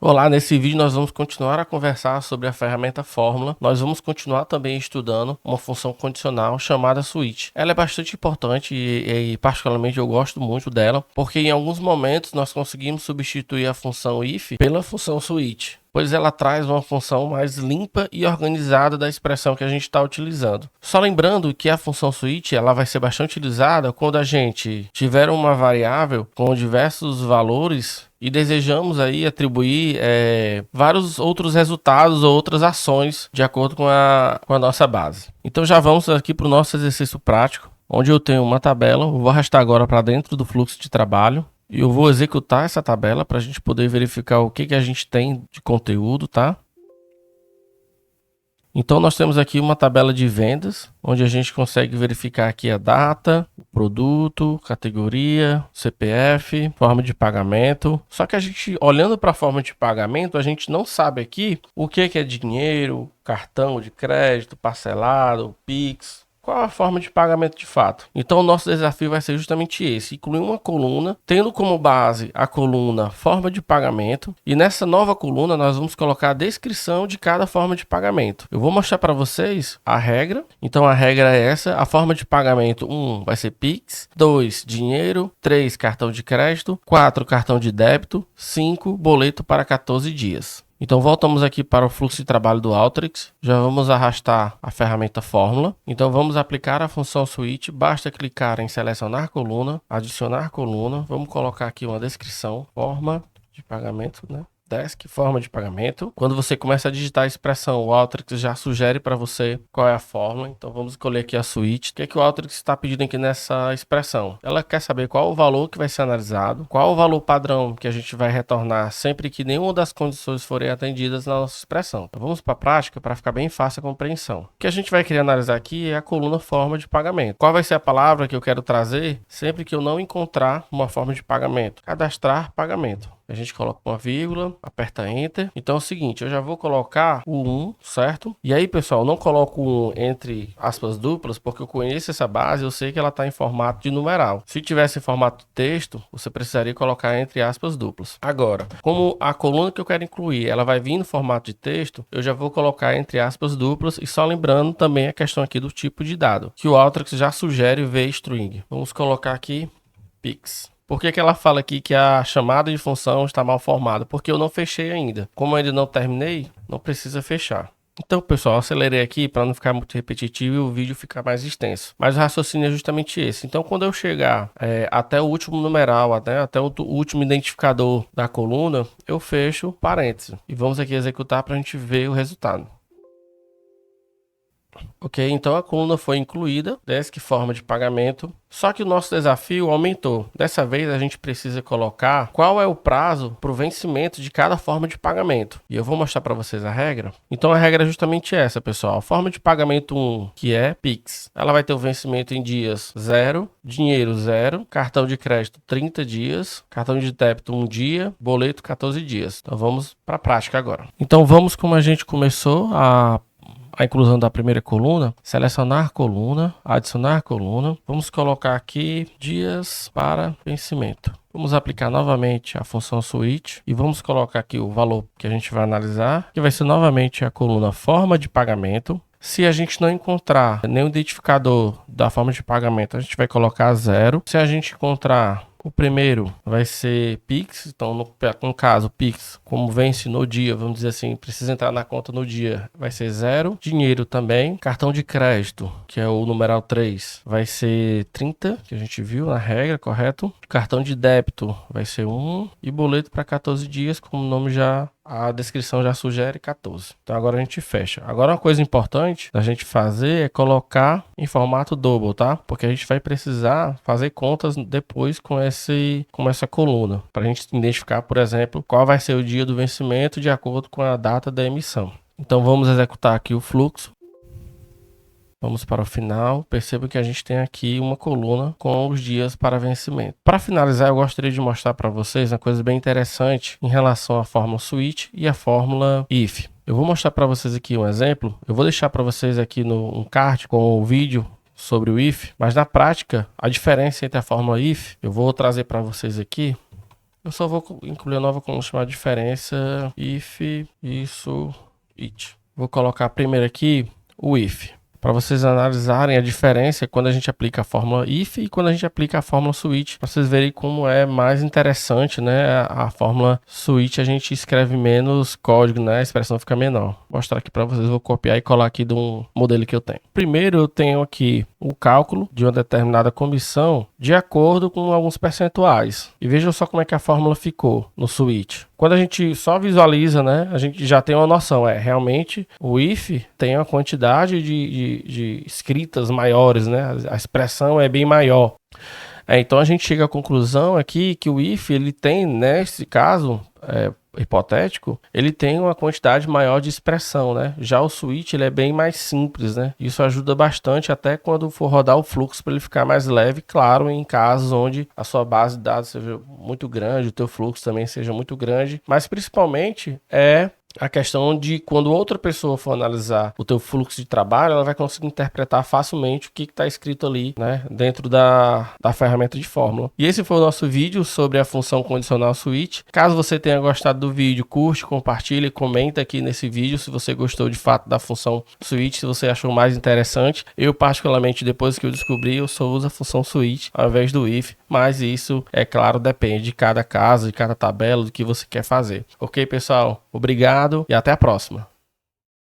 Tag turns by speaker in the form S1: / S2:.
S1: Olá, nesse vídeo nós vamos continuar a conversar sobre a ferramenta fórmula. Nós vamos continuar também estudando uma função condicional chamada switch. Ela é bastante importante e particularmente eu gosto muito dela, porque em alguns momentos nós conseguimos substituir a função if pela função switch, pois ela traz uma função mais limpa e organizada da expressão que a gente está utilizando. Só lembrando que a função switch ela vai ser bastante utilizada quando a gente tiver uma variável com diversos valores e desejamos aí atribuir vários outros resultados ou outras ações de acordo com a nossa base. Então já vamos aqui para o nosso exercício prático, onde eu tenho uma tabela. Eu vou arrastar agora para dentro do fluxo de trabalho. E eu vou executar essa tabela para a gente poder verificar o que a gente tem de conteúdo, tá? Então nós temos aqui uma tabela de vendas, onde a gente consegue verificar aqui a data, o produto, categoria, CPF, forma de pagamento. Só que a gente, olhando para a forma de pagamento, a gente não sabe aqui o que é dinheiro, cartão de crédito, parcelado, Pix. Qual a forma de pagamento de fato? Então o nosso desafio vai ser justamente esse, incluir uma coluna, tendo como base a coluna forma de pagamento, e nessa nova coluna nós vamos colocar a descrição de cada forma de pagamento. Eu vou mostrar para vocês a regra. Então a regra é essa: a forma de pagamento 1 vai ser Pix, 2 dinheiro, 3 cartão de crédito, 4 cartão de débito, 5 boleto para 14 dias. Então voltamos aqui para o fluxo de trabalho do Alteryx, já vamos arrastar a ferramenta fórmula. Então vamos aplicar a função switch, basta clicar em selecionar coluna, adicionar coluna, vamos colocar aqui uma descrição, forma de pagamento, né? Desk, forma de pagamento. Quando você começa a digitar a expressão, o Alteryx já sugere para você qual é a fórmula. Então vamos escolher aqui a switch. O que é que o Alteryx está pedindo aqui nessa expressão? Ela quer saber qual o valor que vai ser analisado, qual o valor padrão que a gente vai retornar sempre que nenhuma das condições forem atendidas na nossa expressão. Então vamos para a prática para ficar bem fácil a compreensão. O que a gente vai querer analisar aqui é a coluna forma de pagamento. Qual vai ser a palavra que eu quero trazer sempre que eu não encontrar uma forma de pagamento? Cadastrar pagamento. A gente coloca uma vírgula, aperta Enter. Então é o seguinte, eu já vou colocar o 1, certo? E aí, pessoal, não coloco o 1 entre aspas duplas, porque eu conheço essa base, eu sei que ela está em formato de numeral. Se tivesse em formato de texto, você precisaria colocar entre aspas duplas. Agora, como a coluna que eu quero incluir, ela vai vir no formato de texto, eu já vou colocar entre aspas duplas, e só lembrando também a questão aqui do tipo de dado, que o Alteryx já sugere VString. Vamos colocar aqui Pix. Por que ela fala aqui que a chamada de função está mal formada? Porque eu não fechei ainda. Como eu ainda não terminei, não precisa fechar. Então, pessoal, acelerei aqui para não ficar muito repetitivo e o vídeo ficar mais extenso. Mas o raciocínio é justamente esse. Então, quando eu chegar até o último numeral, até o último identificador da coluna, eu fecho parênteses. E vamos aqui executar para a gente ver o resultado. Ok, então a coluna foi incluída, desk forma de pagamento, só que o nosso desafio aumentou. Dessa vez a gente precisa colocar qual é o prazo para o vencimento de cada forma de pagamento. E eu vou mostrar para vocês a regra. Então a regra é justamente essa, pessoal. A forma de pagamento 1, que é Pix, ela vai ter o vencimento em dias 0, dinheiro 0, cartão de crédito 30 dias, cartão de débito 1 dia, boleto 14 dias. Então vamos para a prática agora. Então vamos como a gente começou a inclusão da primeira coluna, selecionar coluna, adicionar coluna. Vamos colocar aqui dias para vencimento. Vamos aplicar novamente a função switch e vamos colocar aqui o valor que a gente vai analisar, que vai ser novamente a coluna forma de pagamento. Se a gente não encontrar nenhum identificador da forma de pagamento, a gente vai colocar 0. Se a gente encontrar o primeiro vai ser Pix, então no caso Pix, como vence no dia, vamos dizer assim, precisa entrar na conta no dia, vai ser 0. Dinheiro também. Cartão de crédito, que é o numeral 3, vai ser 30, que a gente viu na regra, correto? Cartão de débito vai ser 1 e boleto para 14 dias, como o nome a descrição já sugere 14. Então agora a gente fecha. Agora uma coisa importante da gente fazer é colocar em formato double, tá? Porque a gente vai precisar fazer contas depois com essa coluna, para a gente identificar, por exemplo, qual vai ser o dia do vencimento de acordo com a data da emissão. Então vamos executar aqui o fluxo. Vamos para o final. Perceba que a gente tem aqui uma coluna com os dias para vencimento. Para finalizar, eu gostaria de mostrar para vocês uma coisa bem interessante em relação à fórmula switch e à fórmula if. Eu vou mostrar para vocês aqui um exemplo. Eu vou deixar para vocês aqui um card com o vídeo sobre o if, mas na prática, a diferença entre a fórmula if, eu vou trazer para vocês aqui. Eu só vou incluir a nova coluna chamada diferença if, isso, it. Vou colocar primeiro aqui o if, para vocês analisarem a diferença quando a gente aplica a fórmula if e quando a gente aplica a fórmula switch, para vocês verem como é mais interessante, né? A fórmula switch a gente escreve menos código, né? A expressão fica menor. Vou mostrar aqui para vocês, vou copiar e colar aqui de um modelo que eu tenho. Primeiro eu tenho aqui o cálculo de uma determinada comissão de acordo com alguns percentuais. E vejam só como é que a fórmula ficou no switch. Quando a gente só visualiza, né, a gente já tem uma noção, realmente o if tem uma quantidade de escritas maiores, né, a expressão é bem maior. Então a gente chega à conclusão aqui que o if, ele tem, nesse caso hipotético, ele tem uma quantidade maior de expressão, né? Já o switch, ele é bem mais simples, né? Isso ajuda bastante até quando for rodar o fluxo para ele ficar mais leve, claro, em casos onde a sua base de dados seja muito grande, o teu fluxo também seja muito grande, mas principalmente a questão de quando outra pessoa for analisar o teu fluxo de trabalho, ela vai conseguir interpretar facilmente o que está escrito ali, né, dentro da ferramenta de fórmula. E esse foi o nosso vídeo sobre a função condicional switch. Caso você tenha gostado do vídeo, curte, compartilha e comenta aqui nesse vídeo se você gostou de fato da função switch, se você achou mais interessante. Eu particularmente, depois que eu descobri, eu só uso a função switch ao invés do if, mas isso, é claro, depende de cada caso, de cada tabela, do que você quer fazer. Ok, pessoal? Obrigado e até a próxima.